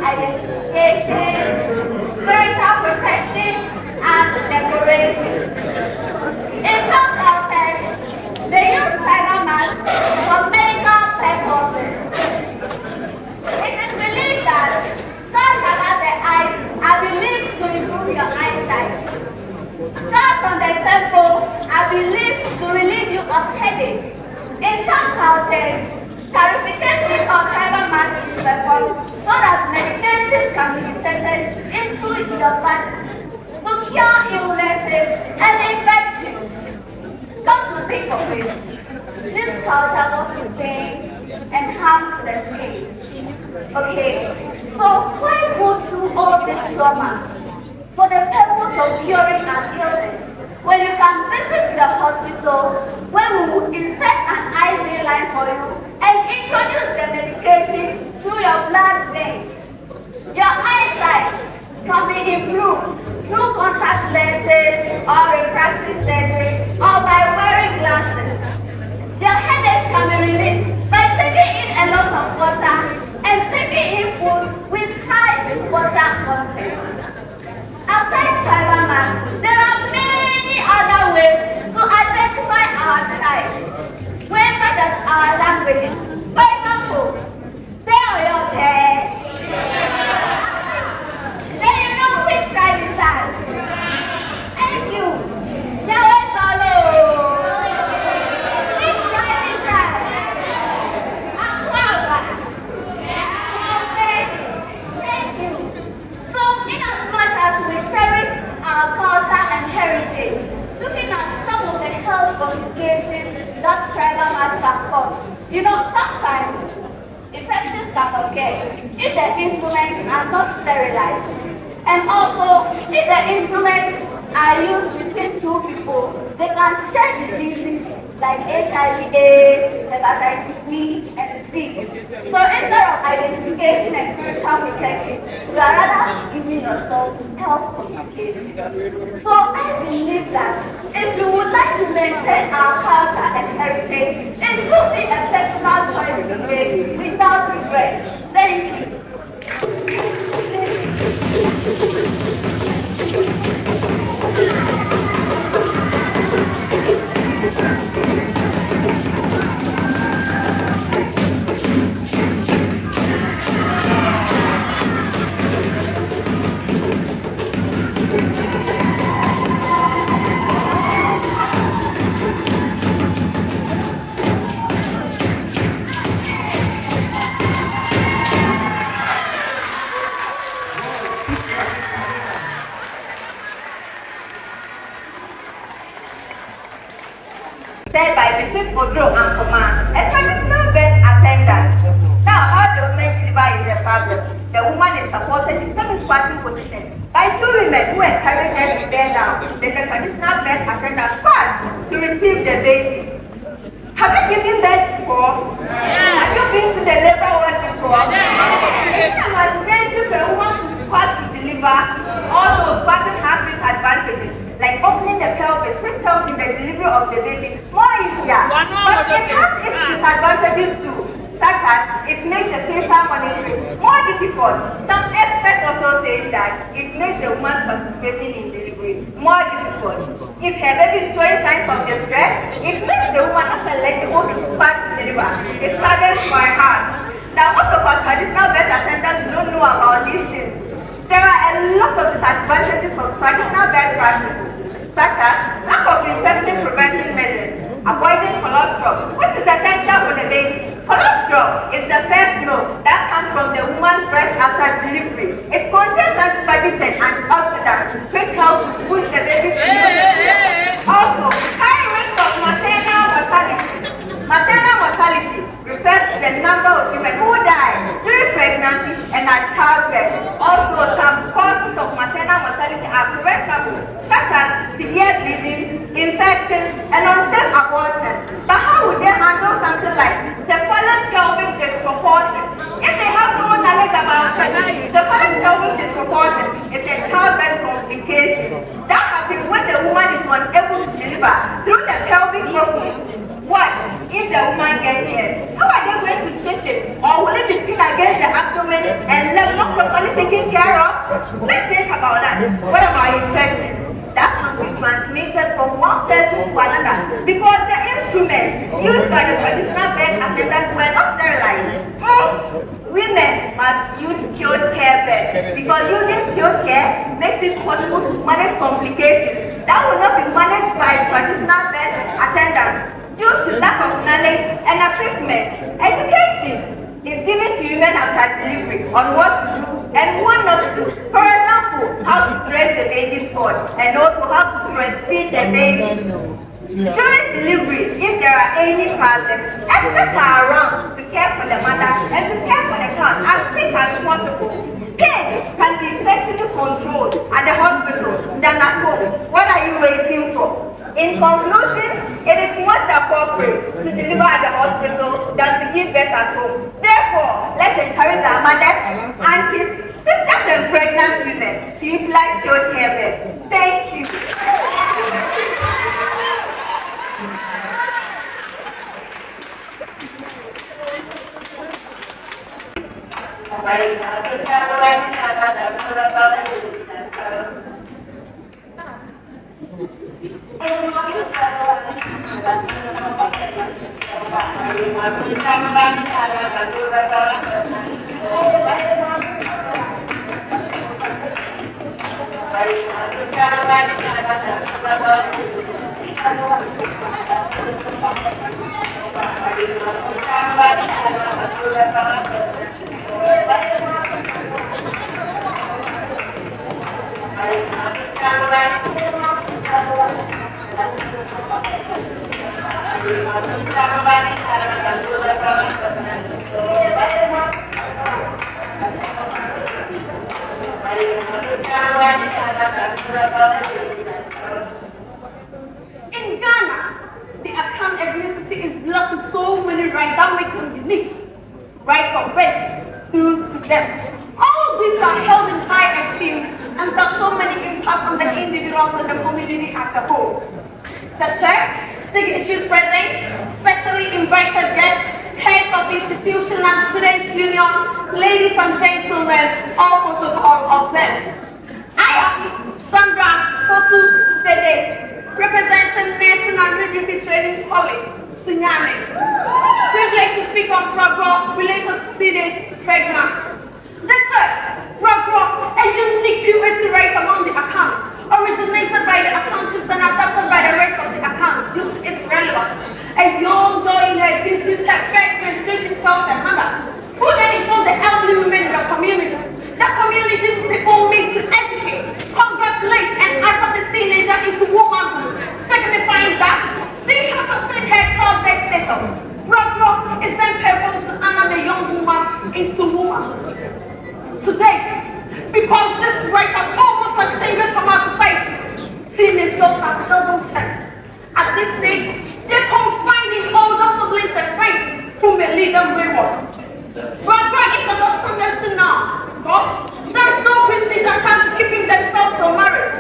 identification, spiritual protection, and decoration. In some cultures, they use private mats for medical purposes. It is believed that scars around the eyes are believed to improve your eyesight. Scars on the temple are believed to relieve you of headache. In some cultures, scarification of private mats is performed so that medications can be inserted into your body to cure illnesses and infections. Come to think of it, this culture causes pain and harm to the skin. Okay, so why go through all this trauma for the purpose of curing an illness when you can visit the hospital where we will insert an IV line for you and introduce the medication through your blood veins? Your eyesight can be improved through contact lenses or refractive surgery or by wearing glasses. Your headaches can be relieved by taking in a lot of water and taking in food with high water content. Aside private mats, there are many other ways to identify our tribes, ways such as our languages. For example, tell your dad. Then you know which tribe is that. Thank you. Jawa Solo. Which tribe is that? Aquaba. Okay. Thank you. So, in as much as we cherish our culture and heritage, looking at some of the health complications that tribal mats can cause, you know, sometimes infections can occur if the instruments are not sterilized. And also, if the instruments are used between two people, they can share diseases like HIV/AIDS, hepatitis B, and C. So instead of identification and spiritual protection, we are rather giving yourself health complications. So I believe that if you would like to maintain our culture and heritage, it should be a personal choice to make without regret. Thank you. Said by Mrs. Odro and Koma, a traditional birth attendant. Now, how the woman deliver is the problem. The woman is supported in semi-squatting position by two women who encourage her to bear down. Then the traditional birth attendant squats to receive the baby. Have you given birth before? Yeah. Have you been to the labor ward before? Yeah. It's an advantage for a woman to squat to deliver. Although squatting has its advantages, like opening the pelvis, which helps in the delivery of the baby more easier. But it has its disadvantages too, such as it makes the fetal monitoring more difficult. Some experts also say that it makes the woman's participation in delivery more difficult. If her baby is showing signs of distress, it makes the woman not eligible to start to deliver. It saddens my heart. Now, most of our traditional birth attendants don't know about these things. There are a lot of disadvantages of traditional birth practices, such as lack of infection prevention measures, avoiding colostrum, which is essential for the baby. Colostrum is the first milk that comes from the woman's breast after delivery. It contains antibodies and antioxidants, which help to boost the baby's immune system. Also, high risk of maternal mortality. Maternal mortality refers to the number of women who die during pregnancy and at childbirth. Although some causes of maternal mortality are preventable, such as severe bleeding, infections, and unsafe abortion. But how would they handle something like cephalic pelvic disproportion? If they have no knowledge about it, cephalic pelvic disproportion is a childbirth complication that happens when the woman is unable to deliver through the pelvic openings. What if the woman gets here? How are they going to stitch it? Or will it be pinned against the abdomen and left not because the instruments used by the traditional birth attendants were not sterilized. Women must use skilled care bed because using skilled care makes it possible to manage complications that will not be managed by traditional birth attendants due to lack of knowledge and equipment. Education is given to women after delivery on what to do and what not to do. For example, how to dress the baby's cord and also how to breastfeed the baby. During delivery, if there are any problems, experts are around to care for the mother and to care for the child as quick as possible. Pain can be effectively controlled at the hospital than at home. What are you waiting for? In conclusion, it is most appropriate to deliver at the hospital than to give birth at home. Therefore, let's encourage our mothers, aunties, sisters and pregnant women to utilize skilled care beds. Thank you. In Ghana, the Akan ethnicity is blessed with so many rights that make them unique. Right from birth through to death. All these are held in high esteem and there's so many impacts on the individuals and the community as a whole. The chair, dignitaries present, specially invited guests, heads of institution and students union, ladies and gentlemen, all protocol observed. I am Sandra Fosu Dede, representing Nursing and Midwifery Training College, Sunyane. Privileged to speak on program related to teenage pregnancy. The third program, a unique puberty rate among the accounts, originated by the Ashantis and adopted by the rest of the accounts due to its relevance. A young girl in her teens her first menstruation tells her mother, who then informs the elderly women in the community. The community people meet to educate, congratulate, and usher the teenager into womanhood, signifying that she has obtained her childbirth status. Rock is then performed to honor the young woman into womanhood. Today, because this right has almost extinguished from our society, teenage girls are seldom checked. At this stage, they're confined in older siblings and friends who may lead them wayward. Rock is an ascendancy now. There's no prestige attached to keeping themselves till marriage.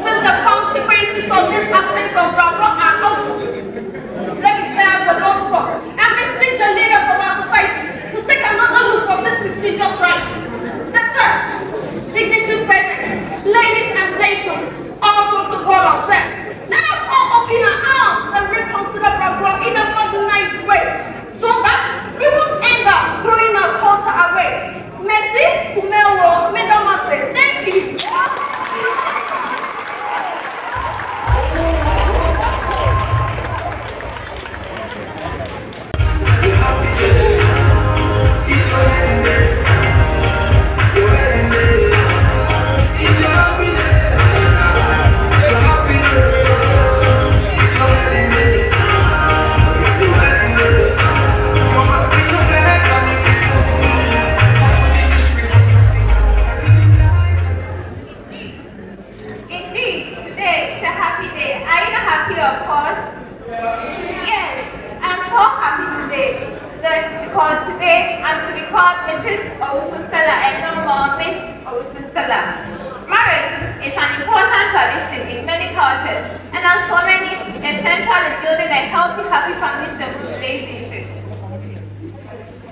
Since the consequences of this absence of Bravo are awful, let me spare the long talk and beseech the leaders of our society to take another look at this prestigious right. The church, dignitaries present, ladies and gentlemen, all protocol observed. Let us all open our arms and reconsider Bravo in a modernized way, so that we won't end up throwing our culture away. Merci, Fumelo, Mesdames, thank you. Because today I'm to be called Mrs. Owusu-Stella and no more Miss Owusu-Stella. Marriage is an important tradition in many cultures and as for many, is central in building a healthy, happy family-stable relationship.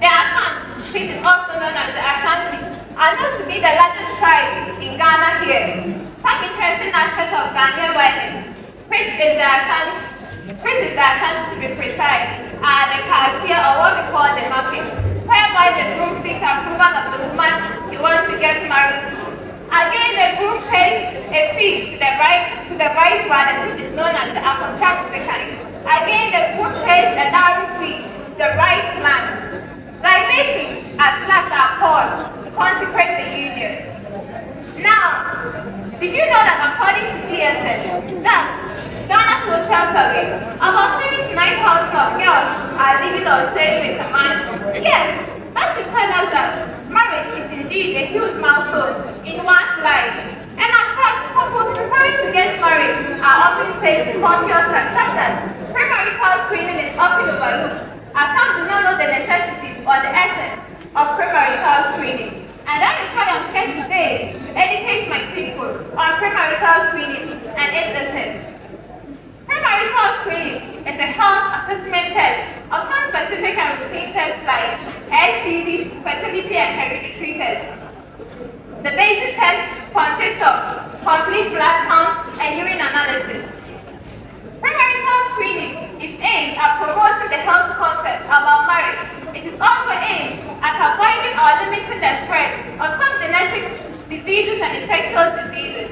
The Akan, which is also known as the Ashantis, are known to be the largest tribe in Ghana here. Some interesting aspects of Ghanaian wedding, which is the Ashanti which is the Ashanti to be precise, are the cassia or what we call the knocking, whereby the groom seeks approval of the woman he wants to get married to. Again, the groom pays a fee to the bride brothers, which is known as the Afro-Taxicani. Again, the groom pays a dowry fee to the bride's clan. Libations at last are poured to consecrate the union. Now, did you know that according to GSS, that's Ghana Social Survey, about 79,000 of girls are living or staying with a man? Yes, that should tell us that marriage is indeed a huge milestone in one's life. And as such, couples preparing to get married are often faced with conquests such as premarital screening is often overlooked, as some do not know the necessities or the essence of premarital screening. And that is why I'm here today to educate my people on premarital screening and its essence. Premarital screening is a health assessment test of some specific and routine tests like STD, fertility, and hereditary tests. The basic test consists of complete blood count and urine analysis. Premarital screening is aimed at promoting the health concept about marriage. It is also aimed at avoiding or limiting the spread of some genetic diseases and infectious diseases.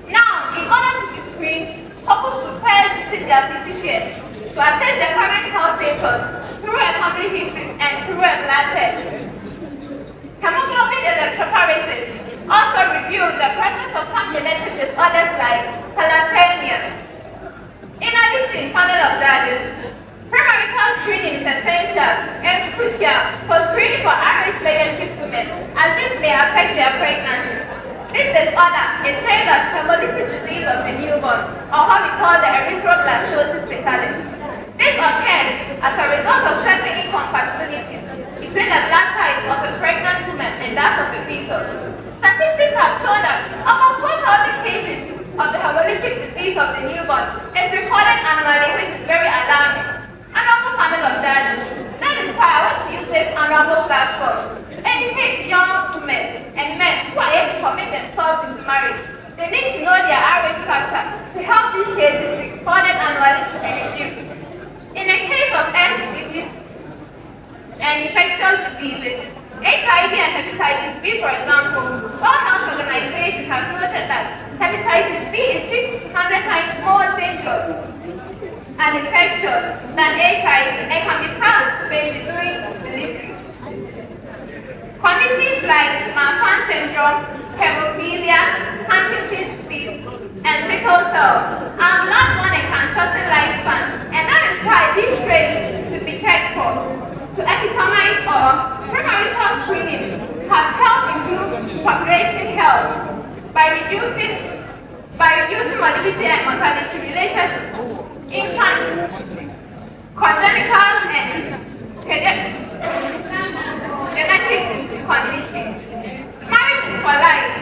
Now, in order to be screened, couples will first visit their physician to assess their current health status through a family history and through a blood test. Hemoglobin electrophoresis also reveals the presence of some genetic disorders like thalassemia. In addition, panel of judges, premarital screening is essential and crucial for screening for Irish legacy women, as this may affect their pregnancy. This disorder is termed as hemolytic disease of the newborn, or what we call the erythroblastosis fetalis. This occurs as a result of certain incompatibilities between the blood type of a pregnant woman and that of the fetus. Statistics have shown that about 4,000 cases of the hemolytic disease of the newborn is recorded annually, which is very alarming. Honorable panel of judges, that is why I want to use this honorable platform to educate young women and men who are yet to commit themselves into marriage. They need to know their RH factor to help these cases recorded annually to be reduced. In the case of STDs and infectious diseases, HIV and hepatitis B, for example, World Health Organization has noted that hepatitis B is 50 to 100 times more dangerous and infectious than HIV and can be passed to baby during delivery. Conditions like Marfan syndrome, hemophilia, Huntington's disease, and sickle cell are blood-borne and can shorten lifespan, and that is why these traits should be checked for. To epitomize all, premarital screening has helped improve population health by reducing morbidity and mortality related to infants, congenital and genetic conditions. Marriage is for life.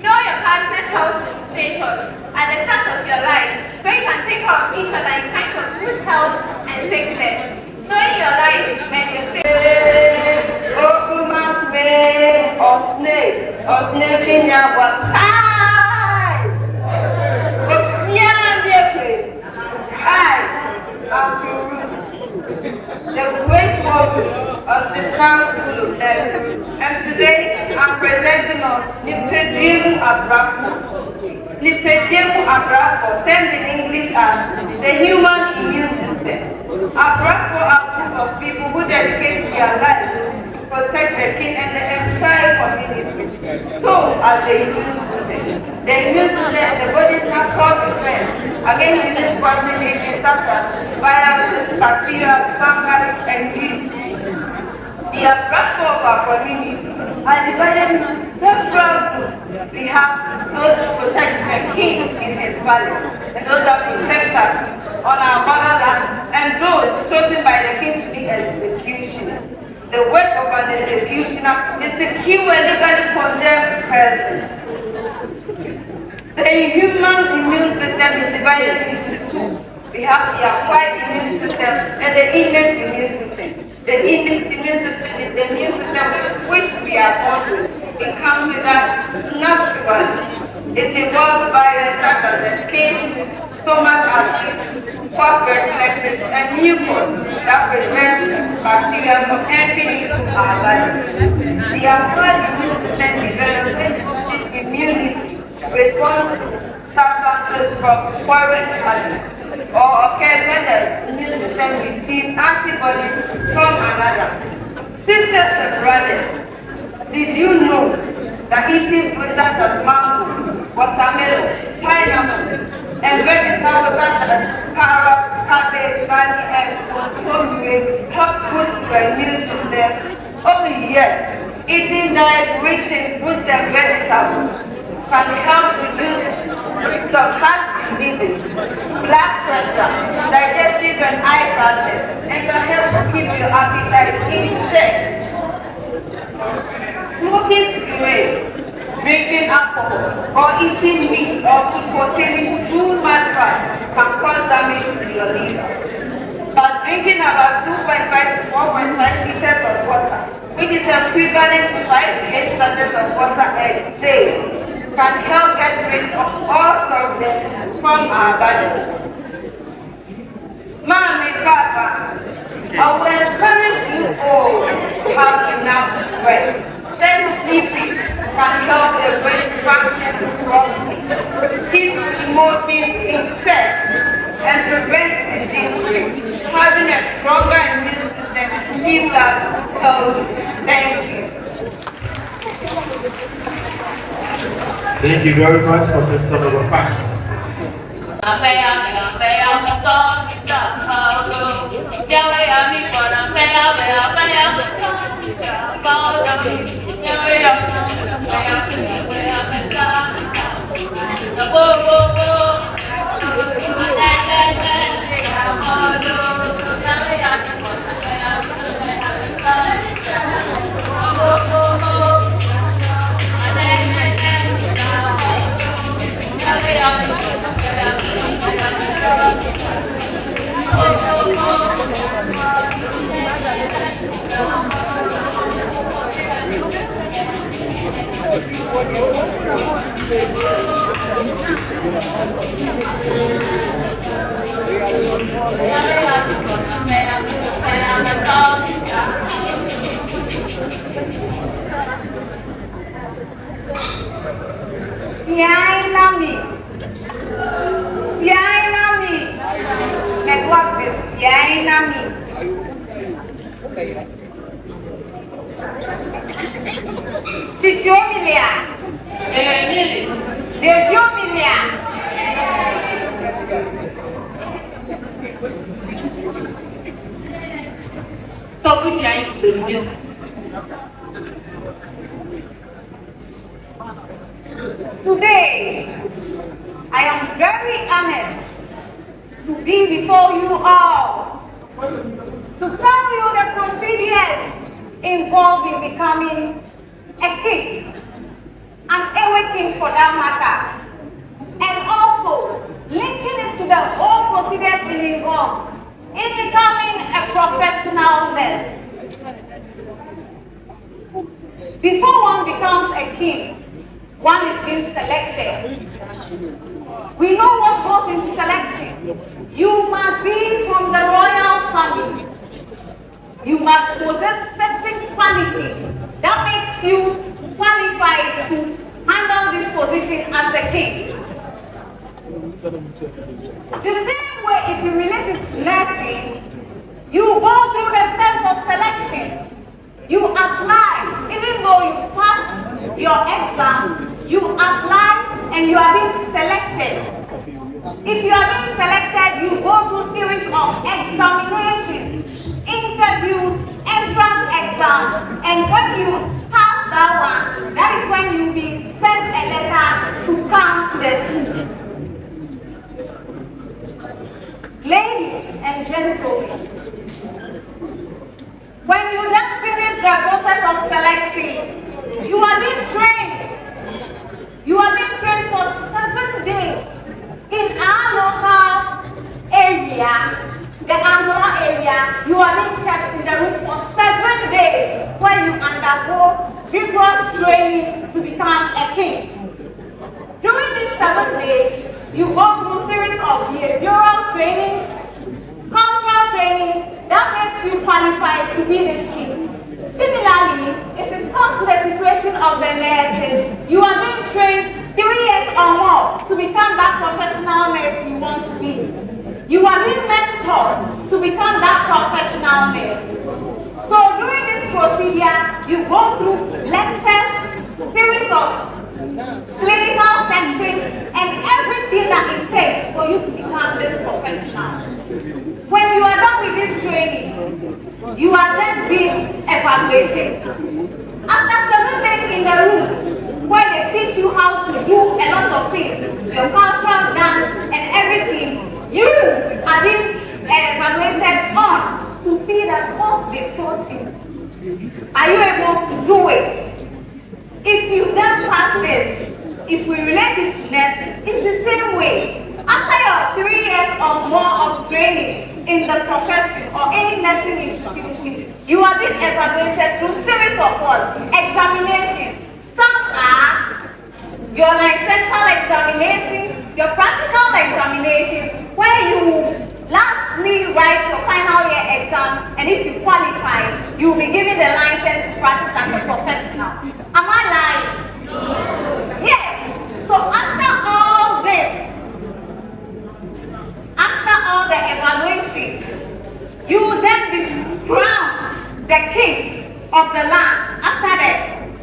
Know your partner's health status at the start of your life so you can take care of each other in times of good health and sickness. Knowing your life and your state. The great work of the town full of letters, and today I'm presenting on Nipedium Abracto. Nipedium Abracto, termed in English as the human immune system. Abracto are a group of people who dedicate their lives to protect the king and the entire community. So, as the immune system, the immune system, the body's natural defense against disease causing agents such as viruses, bacteria, fungus, and yeast. The Abracto of our community are divided into several groups. We have those who protect the king in his palace, and those that protect us on our motherland, and those chosen by the king to be executioners. The work of an executioner is to kill a legally condemned person. The human immune system is divided into two. We have the acquired immune system and the innate immune system. The innate immune system is the immune system with which we are born with. It comes with us naturally. It involves viruses such as the skin, stomach acid, cough reflexes, and mucus that prevents bacteria from entering into our body. The acquired immune system develops this immunity response to substances from foreign bodies or occurs when the immune system receives antibodies from another. Sisters and brothers, did you know that eating fruits such as mango, watermelon, pineapple, and vegetables such as carrot, cabbage, garlic, and pomegranate help boost your immune system? Oh yes, eating diets rich in fruits and vegetables can help reduce risk of heart diseases, blood pressure, digestive and eye problems, and can help to keep your appetite in check. Smoking cigarettes, drinking alcohol, or eating meat or food containing too much fat can cause damage to your liver. But drinking about 2.5 to 4.5 liters of water, which is equivalent to 5 to 8 sachets of water a day, can help get rid of all toxins from our body. Mommy, Papa, I will encourage you all to have enough rest. Then sleeping can help the brain function properly, keep emotions in check, and prevent disease. Having a stronger immune system keeps us healthy. Thank you. Thank you very much, contestant number 5. Today, I am very honored to be before you all to tell you the procedures involved in becoming a king, an Ewe king for that matter, and also linking it to the whole procedures involved in becoming a professional nurse. Before one becomes a king, one is being selected. We know what goes into selection. You must be from the royal family. You must possess certain qualities that makes you qualified to handle this position as the king. The same way, if you relate it to nursing, you go through the steps of selection. You apply, even though you pass your exams, you apply and you are being selected. If you are being selected, you go through a series of examinations, interviews, entrance exams, and when you pass that one, that is when you will be sent a letter to come to the school. Ladies and gentlemen, when you then finish the process of selection, you are being trained. You are being trained for 7 days in our local area, the Angola area. You are being kept in the room for 7 days where you undergo vigorous training to become a king. During these 7 days, you go through a series of behavioral trainings, cultural trainings that makes you qualified to be this king. Similarly, if it comes to the situation of the nurses, you are being trained 3 years or more to become that professional nurse you want to be. You are being mentored to become that professional nurse. So during this procedure, you go through lectures, series of clinical sections, and everything that it takes for you to become this professional. When you are done with this training, you are then being evaluated. After 7 days in the room, where they teach you how to do a lot of things, your cultural dance and everything, you are being evaluated on to see that what they taught you, are you able to do it? If you then pass this, if we relate it to nursing, it's the same way. After your 3 years or more of training in the profession or any nursing institution, you are being evaluated through series of what? Examinations. Some are your licential examination, your practical examinations, where you lastly write your final year exam, and if you qualify, you will be given the license to practice as a professional. Am I lying? Yes. So after all this, after all the evaluation, you will then be crowned the king of the land after the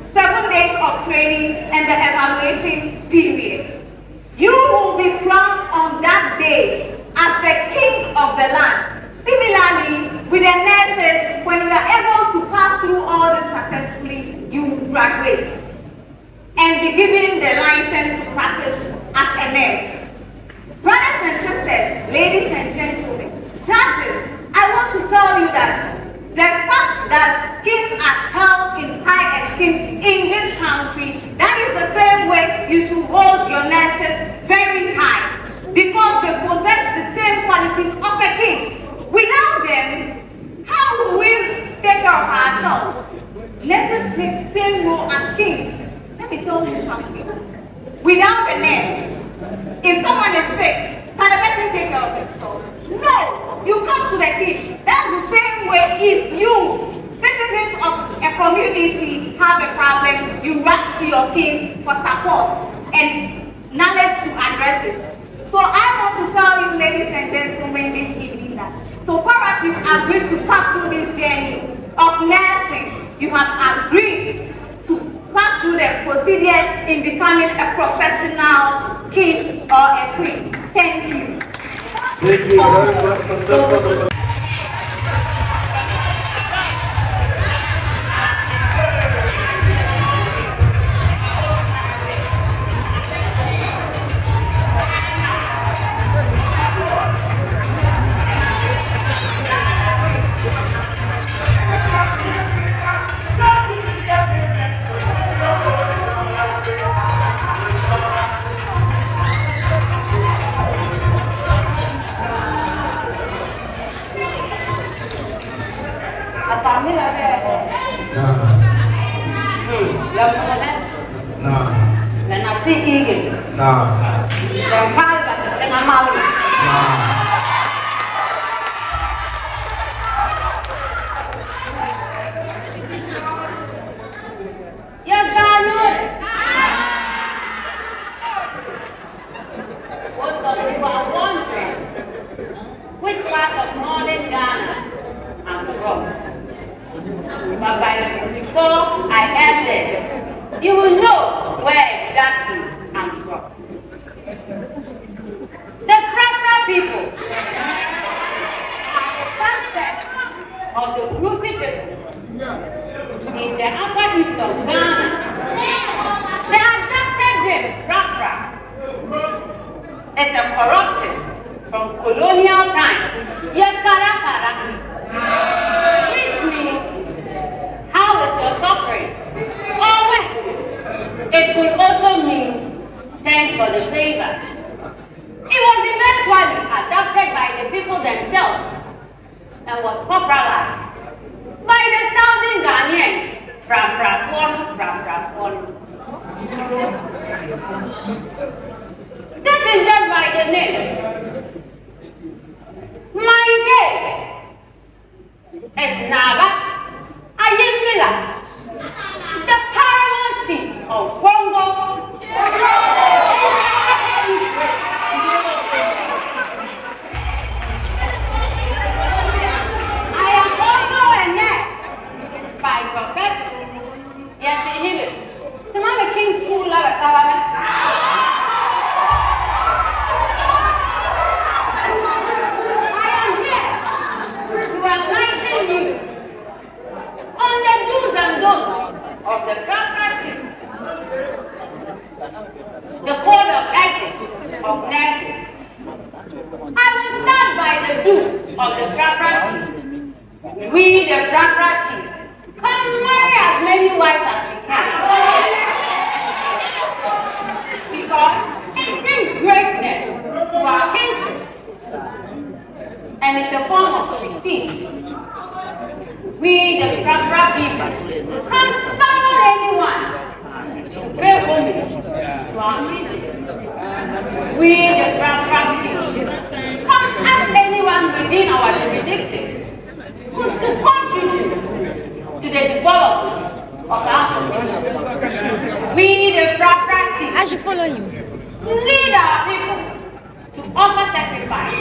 7 days of training and the evaluation period. You will be crowned on that day as the king of the land. Similarly, with the nurses, when we are able to pass through all this successfully, you will graduate and be given the license to practice as a nurse. Brothers and sisters, ladies and gentlemen, judges, I want to tell you that the fact that kings are held in high esteem in this country, that is the same way you should hold your nurses very high, because they possess the same qualities of a king. Without them, how will we take care of ourselves? Nurses play the same role as kings. Let me tell you something. Without a nurse, if someone is sick, can the person take care of themselves? No! You come to the king. That's the same way if you, citizens of a community, have a problem, you rush to your king for support and knowledge to address it. So I want to tell you, ladies and gentlemen, this evening that so far as you've agreed to pass through this journey of nursing, you have agreed to pass through the procedures in becoming a professional king or a queen. Thank you. Thank you very much, contestant. This is just by the name. of nurses. I will start by the dues of the Premarital. We, the Premarital, can marry as many wives as we can. Because it brings greatness to our kinship. And it's a form of prestige. We, the Premarital, can summon anyone to pay homage to our kinship. We, the Premarital, can ask anyone within our jurisdiction to contribute to the development of our community. We, the Premarital, I should follow you. lead our people to offer sacrifice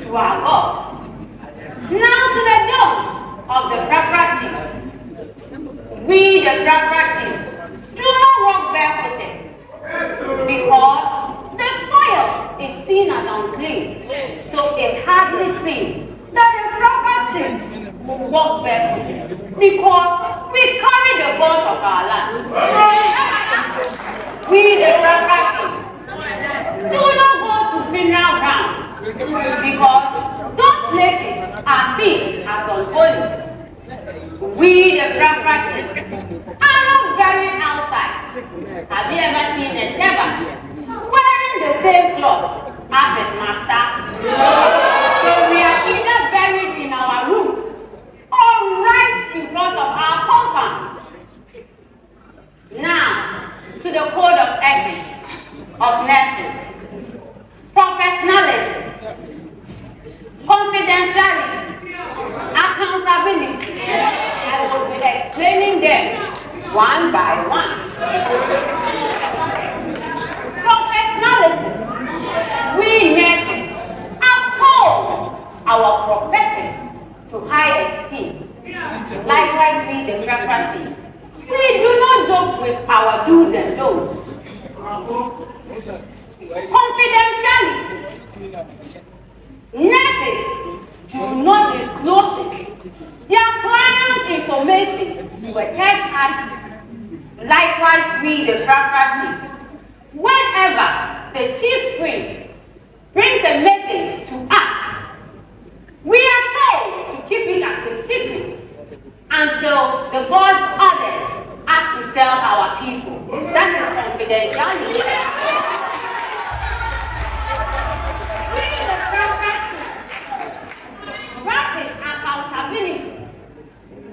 to our gods. Now to the dogs of the Premarital. We, the Premarital, do not walk barefooted because the soil is seen as unclean, so it's hardly seen that the Premarital will walk barefooted because we carry the gods of our land. We, the Premarital, do not go to funeral grounds because those places are seen as unholy. We, the Premarital, are not buried outside. Have you ever seen a servant wearing the same cloth as his master? So we are either buried in our rooms or right in front of our compounds. Now, to the code of ethics of nurses. Professionalism, confidentiality, accountability. I will be explaining them one by one. Professionalism. We nurses uphold our profession to high esteem. Likewise, we the Premarital. We do not joke with our do's and don'ts. Confidentiality. Nurses do not disclose their clients' information to a third party. Likewise, we the Premarital. Whenever the chief priest brings a message to us, we are told to keep it as a secret until the God's orders us to tell our people. That is confidentiality. Practice accountability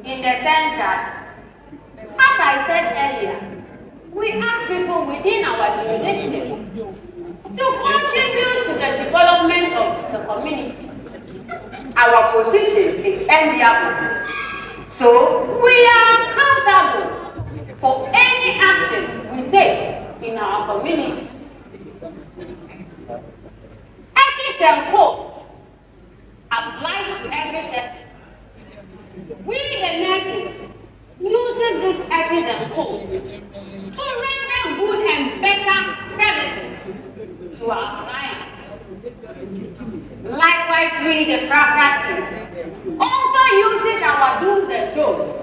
in the sense that, as I said earlier, we ask people within our jurisdiction to contribute to the development of the community. Our position is enviable, so we are accountable for any action we take in our community. Ethics and code applies to every setting. We, the nurses, uses this ethics and code to render good and better services to our clients. Likewise, we, the Premarital, also uses our do's and don'ts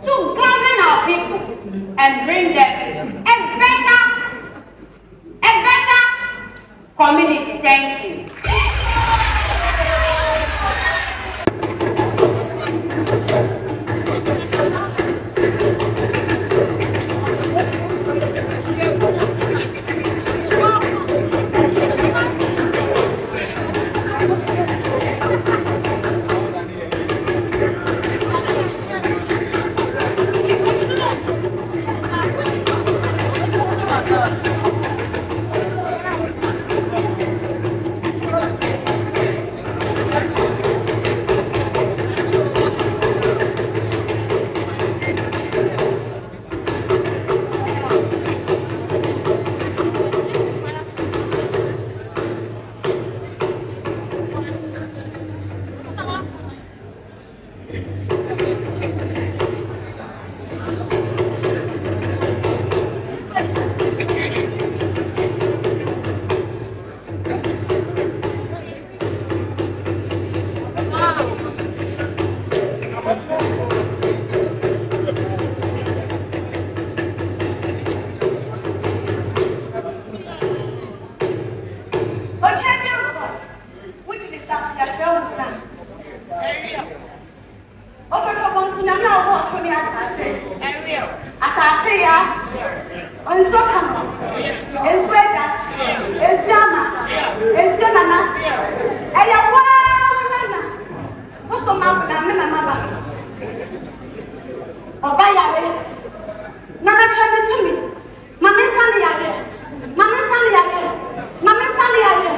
to govern our people and bring them a better community. Thank you. asase ya. Enso kama. Enso eja. Enso ama. Enso nana. Eya wa nana. Oso ma na me na maba. Oba yare. Nana chane to me. Mama sani yare. Mama sani yare. Mama sani yare.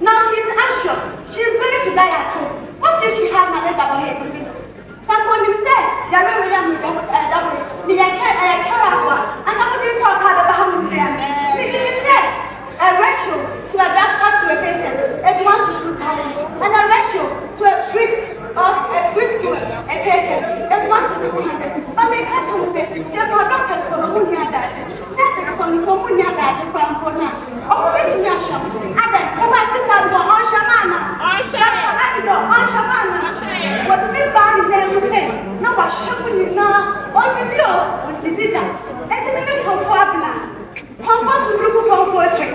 Now she's anxious. She's going to die at home. What if she has malaria about her disease? Someone you said, a ratio to a doctor to a patient is 1 to 2 times, and a ratio to a priest or a priest to a patient is 1 to 200. But my question will say, doctors for the moon that is for me for moon that you can put now. Oh, wait to me, Adam. Oh, I think I'll go on Shamana. On Shamana. What's been bad in there, we say, no, but shopping now. What video did that? And to make it comfort now. Comfort to look comforting.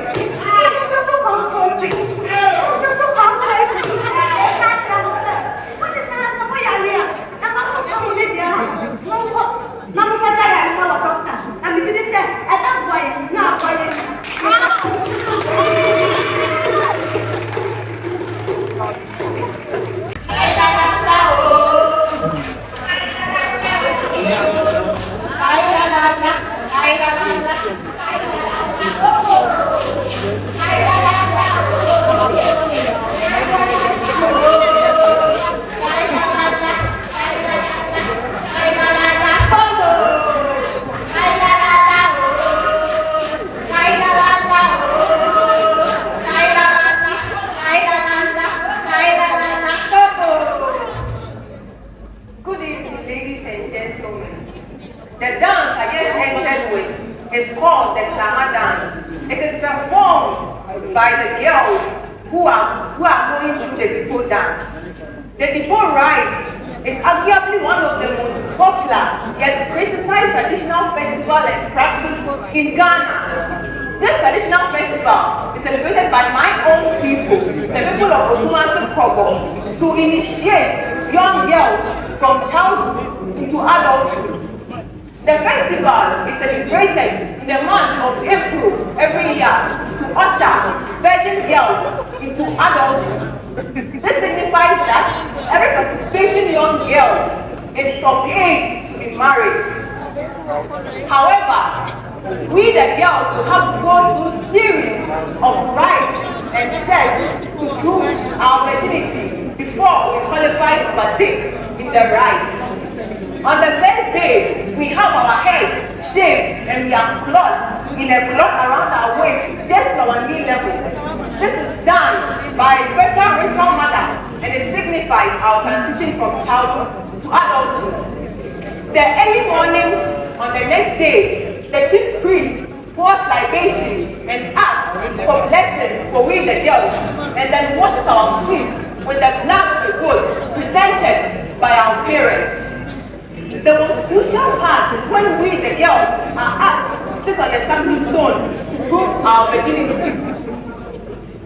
It's called the Glamour dance. It is performed by the girls who are going through the Depot dance. The Depot rites is arguably one of the most popular yet criticized traditional festival and practice in Ghana. This traditional festival is celebrated by my own people, the people of Okumasi Kobo, to initiate young girls from childhood into adulthood. The festival is celebrated in the month of April every year to usher virgin girls into adulthood. This signifies that every participating young girl is of age to be married. However, we the girls will have to go through a series of rites and tests to prove our virginity before we qualify to partake in the rites. On the first day, we have our heads shaved and we are clothed in a cloth around our waist just to our knee level. This is done by a special ritual mother, and it signifies our transition from childhood to adulthood. The early morning on the next day, the chief priest pours libation and asks for blessings for we the girls, and then washes our feet with the blood of the goat presented by our parents. The most crucial part is when we the girls are asked to sit on the stepping stone to prove our virginity.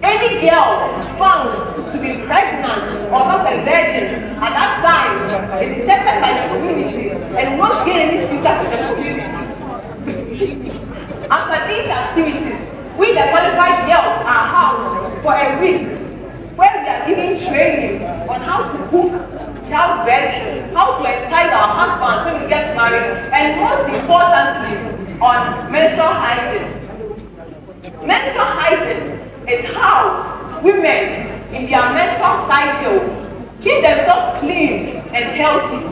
Any girl found to be pregnant or not a virgin at that time is rejected by the community and won't gain any suitor in the community. After these activities, we the qualified girls are housed for a week where we are given training on how to cook, childbirth, how to entice our husbands when we get married, and most importantly, on menstrual hygiene. Menstrual hygiene is how women in their menstrual cycle keep themselves clean and healthy.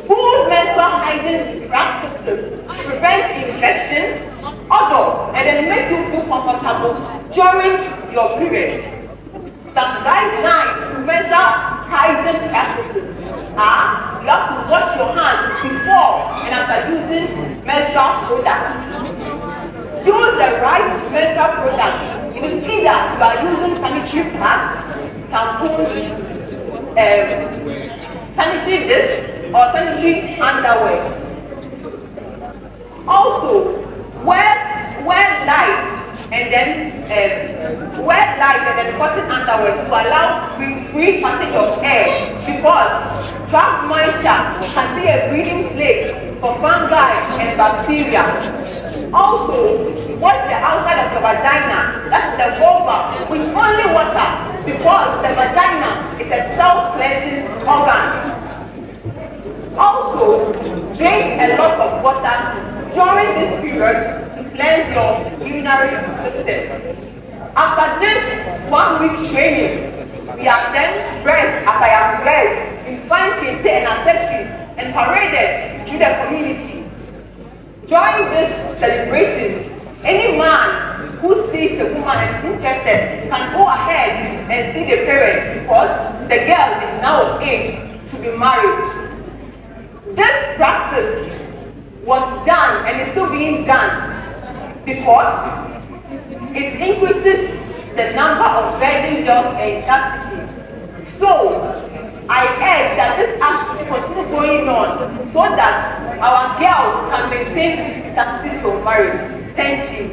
Good menstrual hygiene practices prevent infection, odor, and then makes you feel comfortable during your period. Some guidelines to menstrual hygiene practices are: you have to wash your hands before and after using menstrual products. Use the right menstrual products. It is either you are using sanitary pads, tampons, sanitary discs, or sanitary underwears. Also, wear lights and then cotton underwear to allow free passage of air, because trapped moisture can be a breeding place for fungi and bacteria. Also, wash the outside of the vagina, that's the vulva, with only water, because the vagina is a self-cleansing organ. Also, drink a lot of water during this period to cleanse your urinary system. After this 1 week training, we are then dressed as I am dressed in fine kente and accessories and paraded through the community. During this celebration, any man who sees a woman and is interested can go ahead and see the parents, because the girl is now of age to be married. This practice was done and is still being done because it increases the number of virgin girls and chastity. So, I urge that this act should continue going on so that our girls can maintain chastity till marriage. Thank you.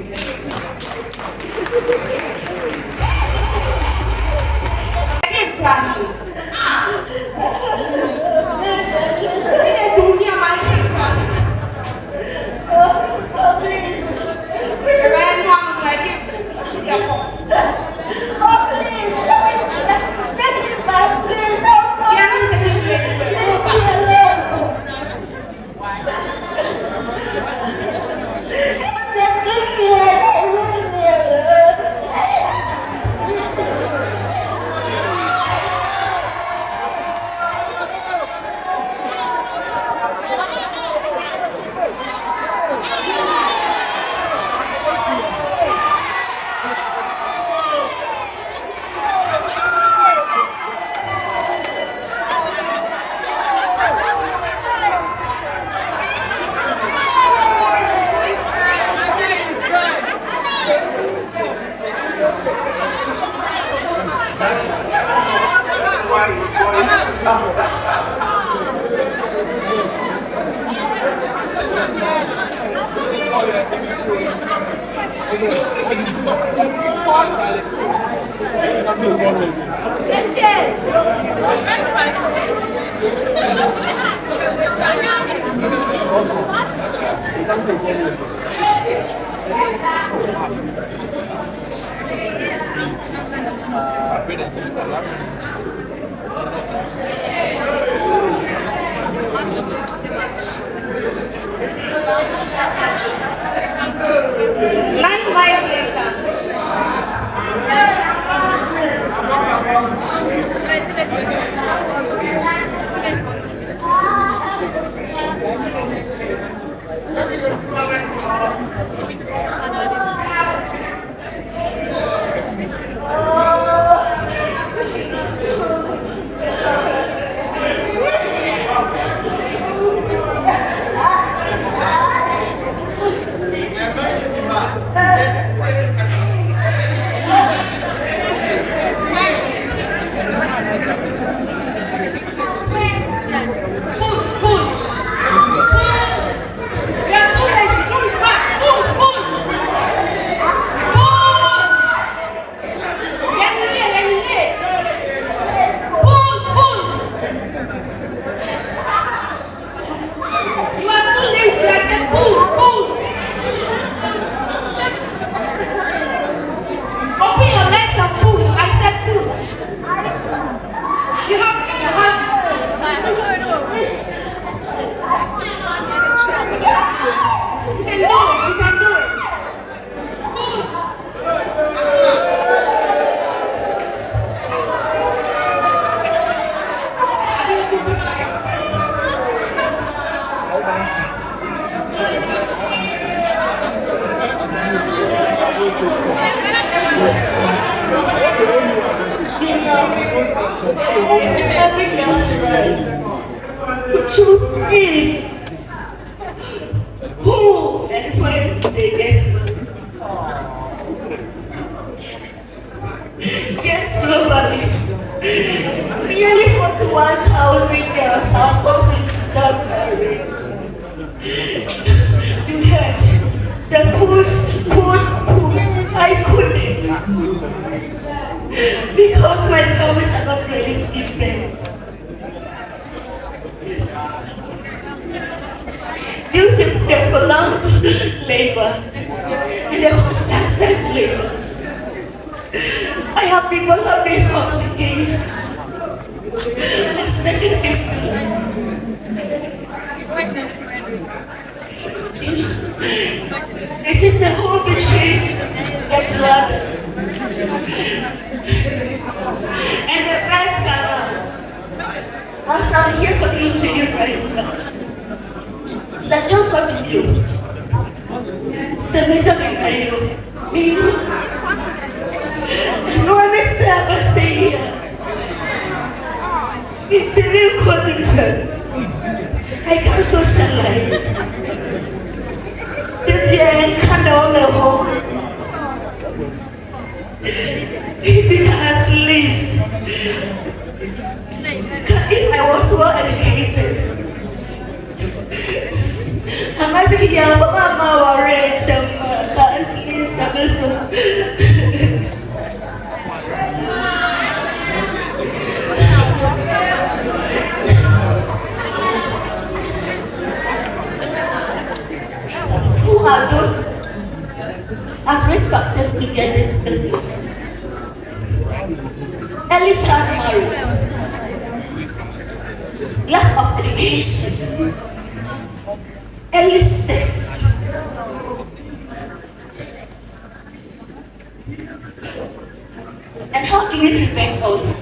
It is every girl's right to choose if, who, and when they get married. Yes, globally, nearly 41,000 girls are forced into child marriage. You heard the push, I couldn't. Because my parents are not ready to give birth. Due to the prolonged labor and the protracted labor, I have developed this complication. Menstruation fistula. It is the hole between the bladder and the birth canal. As I'm here talking to you right now, Sir John saw to you. Sir Benjamin, are you? No one is ever stay here. It's a real commitment. I can't socialize. The beer can't all the home. It is at least. If I was well educated, I'm asking you, Mama, worried, at least I'm just who are those as risk factors to get this business? Early child marriage, lack of education, early sex, and how do we prevent all this?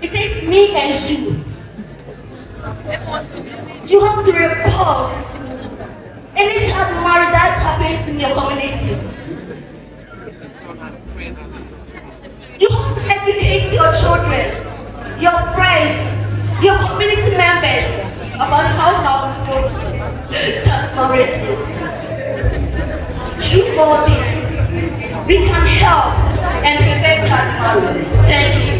It takes me and you. You have to report any child marriage that happens in your community. You have to educate your children, your friends, your community members about how harmful child marriage is. Through all this, we can help and prevent child marriage. Thank you.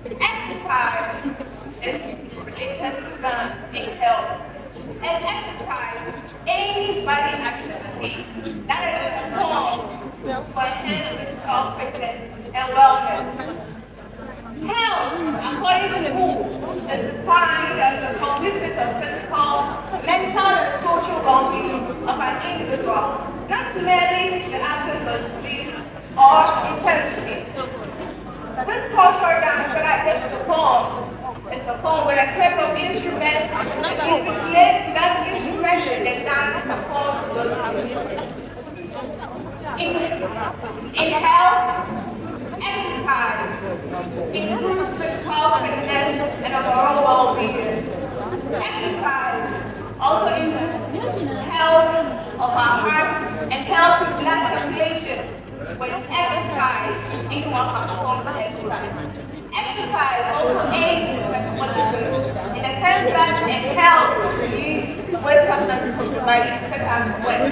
Exercise is related to being health. And exercise, any body activity that is performed to enhance physical fitness and wellness. Health, according to who, is defined as the complete of physical, mental, and social well-being of an individual, not merely the absence of disease or infirmity. This cultural dance that I just performed is performed with a set of instruments and music played to that instrument and the dance performed locally. In health, exercise improves physical fitness and overall well-being. Exercise also improves health of our heart and healthy blood circulation. When exercise is what performs exercise. Exercise also aids in metabolism in the sense that it helps release waste substances from the body such as sweat.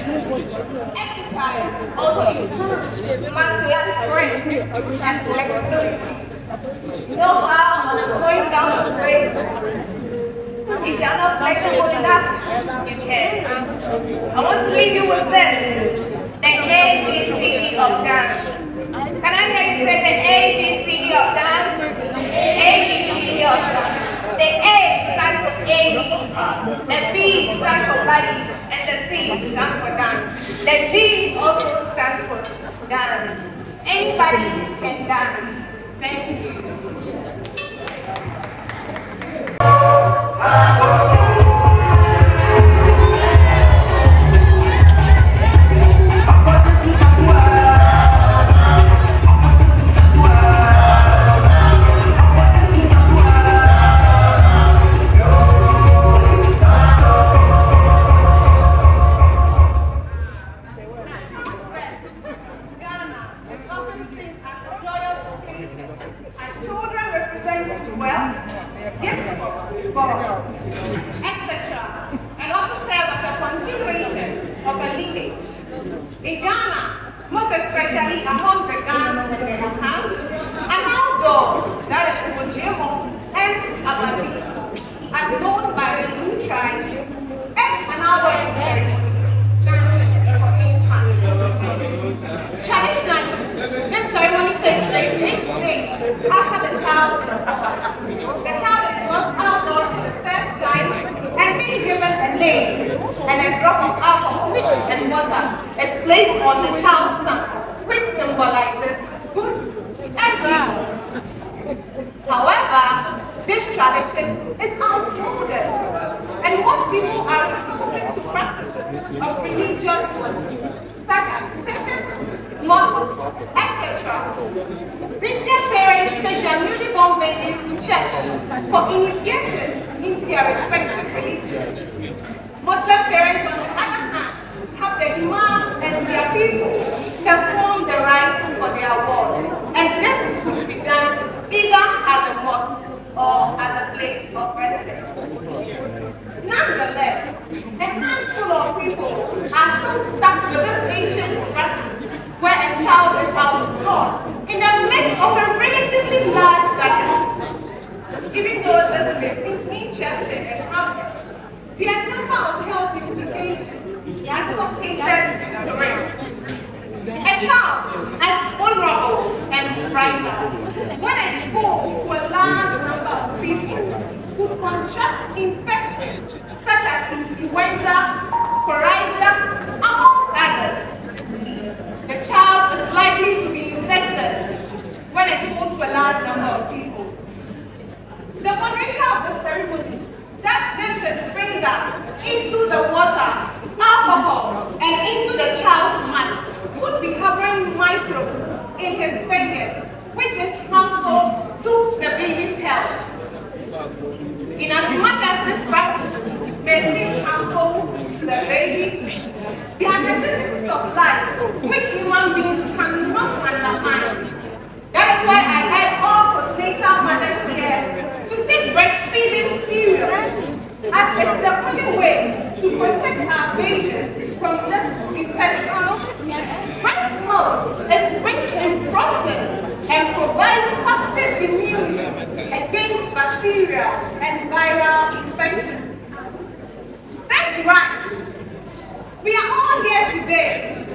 Exercise also improves muscular strength and flexibility. You know how when I'm going down the grade, if you're not flexible enough, you can. I want to leave you with this. The ABC of dance. Can I hear you say the ABC of dance? ABC of dance. The A stands for A, the B stands for body, and the C stands for dance. The D also stands for dance. Anybody can dance. Thank you.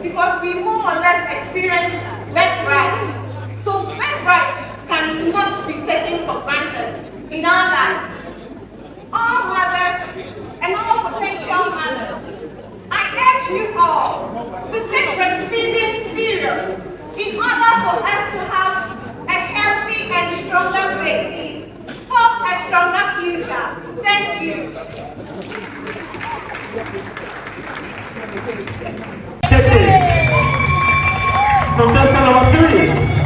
Because we more or less experience bed rights. So bed rights can cannot be taken for granted in our lives. All mothers and all potential mothers, I urge you all to take breastfeeding serious in order for us to have a healthy and stronger baby for a stronger future. Thank you. Contestant number 3.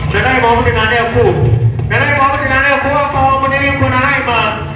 Jangan mau dengan aku. Jangan mau dengan aku. Apa mau dengan aku nanti mah?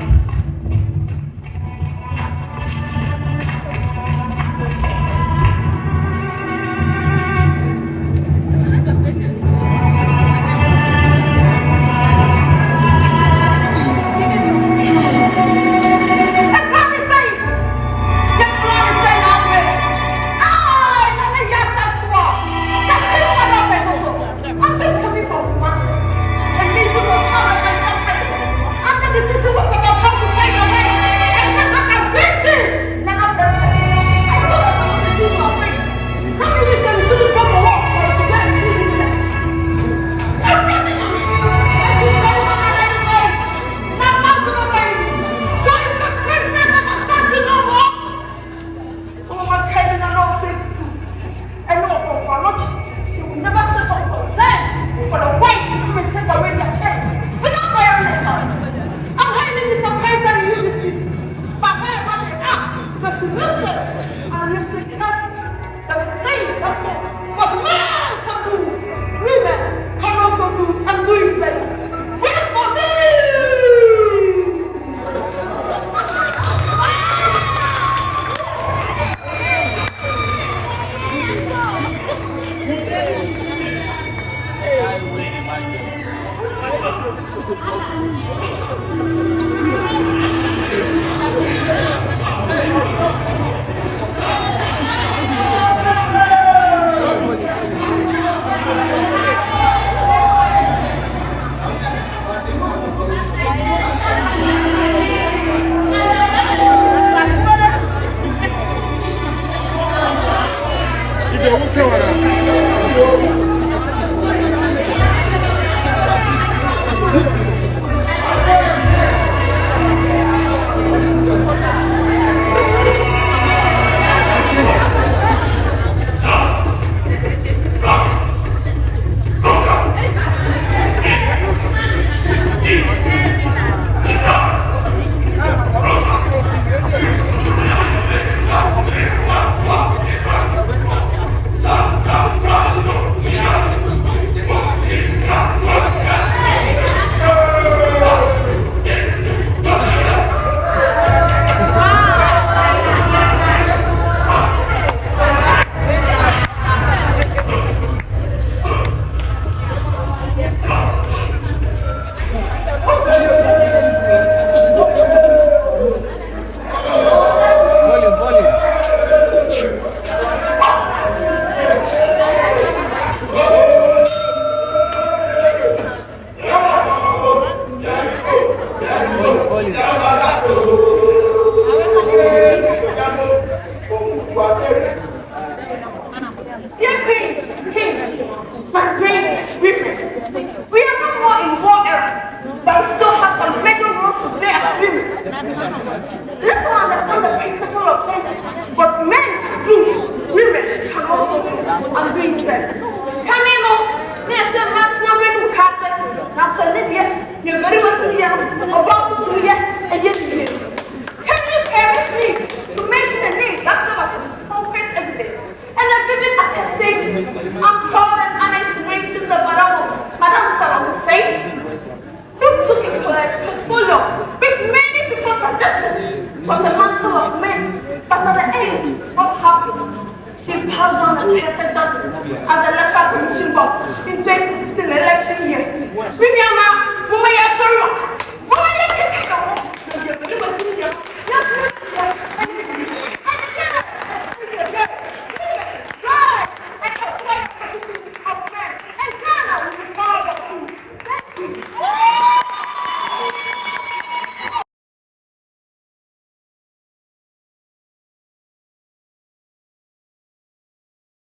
As the electoral commission boss in 2016 election year.